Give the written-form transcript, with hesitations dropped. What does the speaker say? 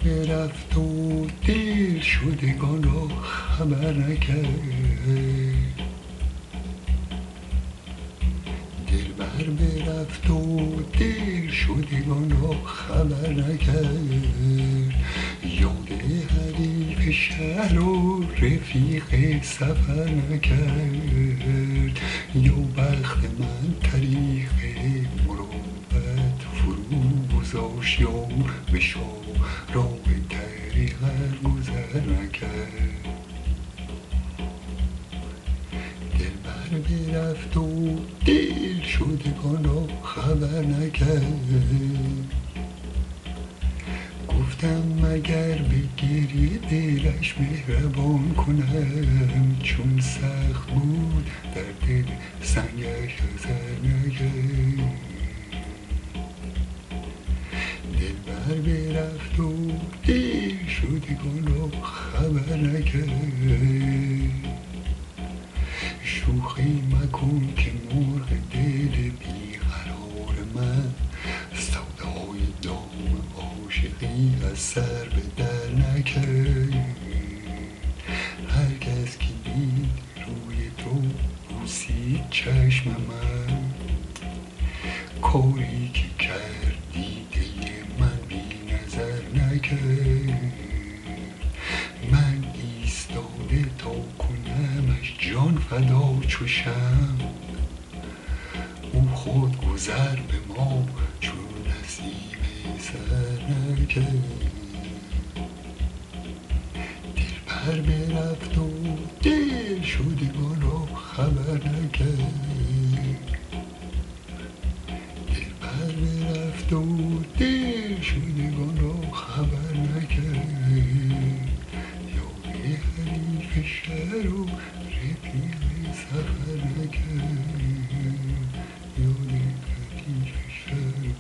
برفت و دل شدگان را خبر نکرد. دلبر برفت و دل شدگان را خبر نکرد. یاد حریف شهر و رفیق سفر نکرد. یا بخت من طریق مروت فرو گذاشت، یا به راه طریقت گذر نکرد. دلبر برفت و دل شدگان را خبر نکرد. گفتم مگر به گریه دلش مهربان کنم، چون سخت بود در دل سنگش اثر نکرد. دلبر برفت و دل شدگان را خبر نکرد. شوخی مکن که مرغ دل بیقرار من، سودای دام عاشقی از سر به در نکرد. هر کس که دید روی تو بوسید چشم من، کاری که کرد دیده من بی نظر نکرد. من ایستاده تا کنمش جان فدا چو شمع، او خود گذر به ما چون نسیم سحر نکرد. دلبر برفت و دل شدگان را خبر نکرد. دلبر برفت و دل شدگان را خبر نکرد. یاد حریف شهر و رفیق سفر نکرد. یاد حریف شهر